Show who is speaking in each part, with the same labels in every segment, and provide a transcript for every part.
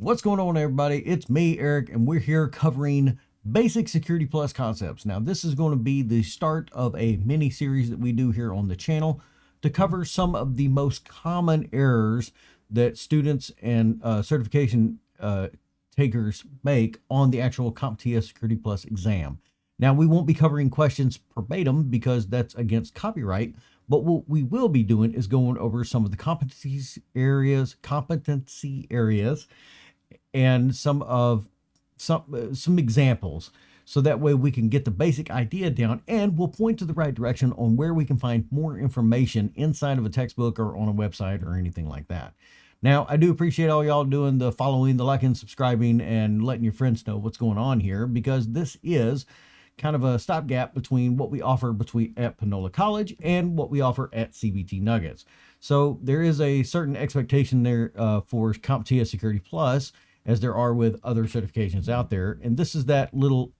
Speaker 1: What's going on, everybody? It's me, Eric, and we're here covering basic Security Plus concepts. Now, this is going to be the start of a mini series that we do here on the channel to cover some of the most common errors that students and certification takers make on the actual CompTIA Security Plus exam. Now, we won't be covering questions verbatim because that's against copyright, but what we will be doing is going over some of the competency areas, and some examples, so that way we can get the basic idea down and we'll point to the right direction on where we can find more information inside of a textbook or on a website or anything like that. Now, I do appreciate all y'all doing the following, the liking, subscribing, and letting your friends know what's going on here, because this is kind of a stopgap between what we offer at Panola College and what we offer at CBT Nuggets. So there is a certain expectation there for CompTIA Security Plus, as there are with other certifications out there. And this is that little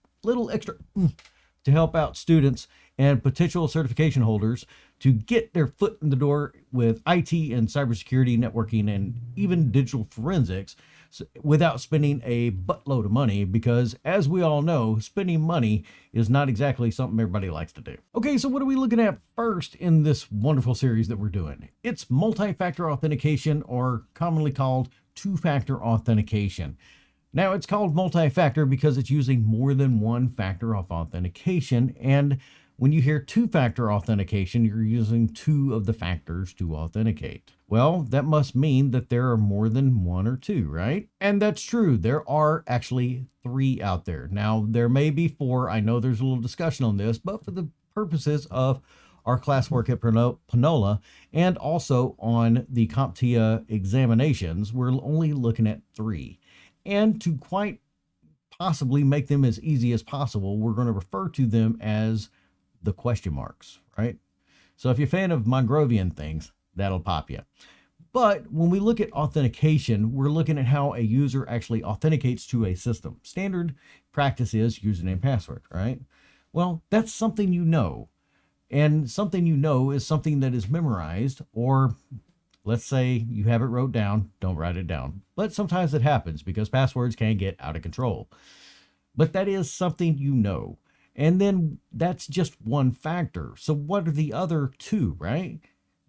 Speaker 1: extra to help out students and potential certification holders to get their foot in the door with IT and cybersecurity, networking, and even digital forensics without spending a buttload of money, because as we all know, spending money is not exactly something everybody likes to do. Okay, so what are we looking at first in this wonderful series that we're doing? It's multi-factor authentication, or commonly called two-factor authentication. Now, it's called multi-factor because it's using more than one factor of authentication, and when you hear two-factor authentication, you're using two of the factors to authenticate. Well, that must mean that there are more than one or two, right? And that's true. There are actually three out there. Now, there may be four. I know there's a little discussion on this, but for the purposes of our classwork at Panola and also on the CompTIA examinations, we're only looking at three. And to quite possibly make them as easy as possible, we're going to refer to them as the question marks, right? So if you're a fan of Mongrovian things, that'll pop you. But when we look at authentication, we're looking at how a user actually authenticates to a system. Standard practice is username and password, right? Well, that's something you know. And something you know is something that is memorized, or let's say you have it wrote down, don't write it down. But sometimes it happens because passwords can get out of control. But that is something you know. And then that's just one factor. So what are the other two, right?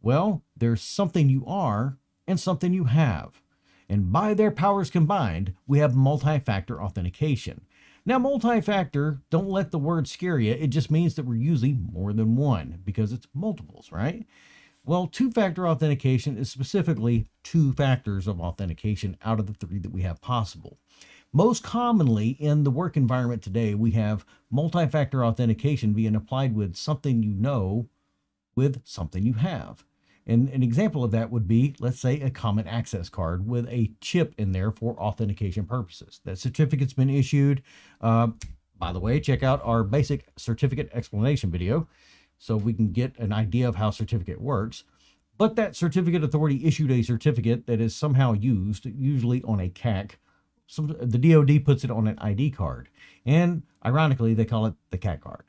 Speaker 1: Well, there's something you are and something you have. And by their powers combined, we have multi-factor authentication. Now, multi-factor, don't let the word scare you. It just means that we're using more than one because it's multiples, right? Well, two-factor authentication is specifically two factors of authentication out of the three that we have possible. Most commonly in the work environment today, we have multi-factor authentication being applied with something you know with something you have. And an example of that would be, let's say, a common access card with a chip in there for authentication purposes. That certificate's been issued. By the way, check out our basic certificate explanation video so we can get an idea of how certificate works. But that certificate authority issued a certificate that is somehow used, usually on a CAC. The DoD puts it on an ID card, and ironically, they call it the CAC card.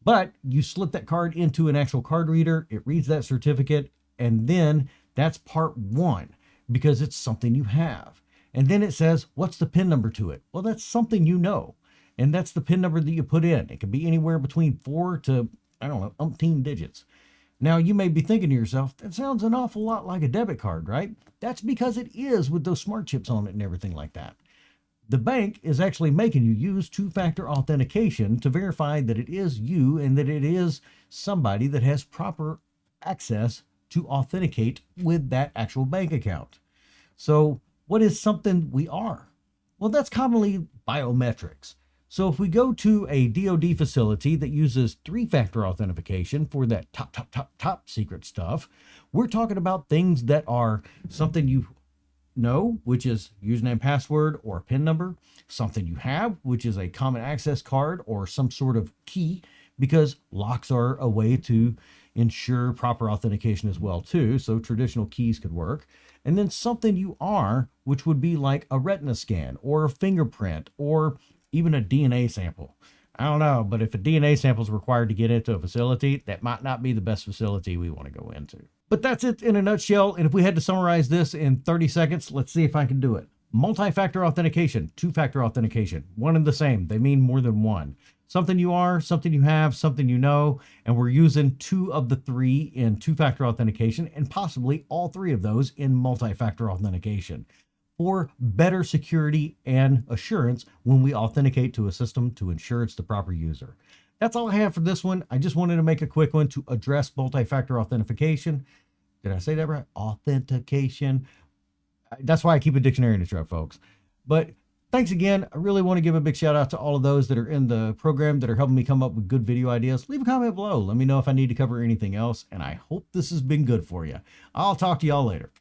Speaker 1: But you slip that card into an actual card reader, it reads that certificate, and then that's part one because it's something you have. And then it says, what's the PIN number to it? Well, that's something you know, and that's the PIN number that you put in. It can be anywhere between 4 to, I don't know, umpteen digits. Now, you may be thinking to yourself, that sounds an awful lot like a debit card, right? That's because it is, with those smart chips on it and everything like that. The bank is actually making you use two-factor authentication to verify that it is you and that it is somebody that has proper access to authenticate with that actual bank account. So what is something we are? Well, that's commonly biometrics. So if we go to a DoD facility that uses three-factor authentication for that top secret stuff, we're talking about things that are something you know, which is username, password, or a PIN number, something you have, which is a common access card or some sort of key, because locks are a way to ensure proper authentication as well too, so traditional keys could work. And then something you are, which would be like a retina scan or a fingerprint or even a DNA sample. I don't know, but if a DNA sample is required to get into a facility, that might not be the best facility we want to go into. But that's it in a nutshell. And if we had to summarize this in 30 seconds, let's see if I can do it. Multi-factor authentication, two-factor authentication, one and the same. They mean more than one. Something you are, something you have, something you know, and we're using two of the three in two-factor authentication and possibly all three of those in multi-factor authentication for better security and assurance when we authenticate to a system to ensure it's the proper user. That's all I have for this one. I just wanted to make a quick one to address multi-factor authentication. Did I say that right? Authentication. That's why I keep a dictionary in the truck, folks. But thanks again. I really want to give a big shout out to all of those that are in the program that are helping me come up with good video ideas. Leave a comment below. Let me know if I need to cover anything else. And I hope this has been good for you. I'll talk to y'all later.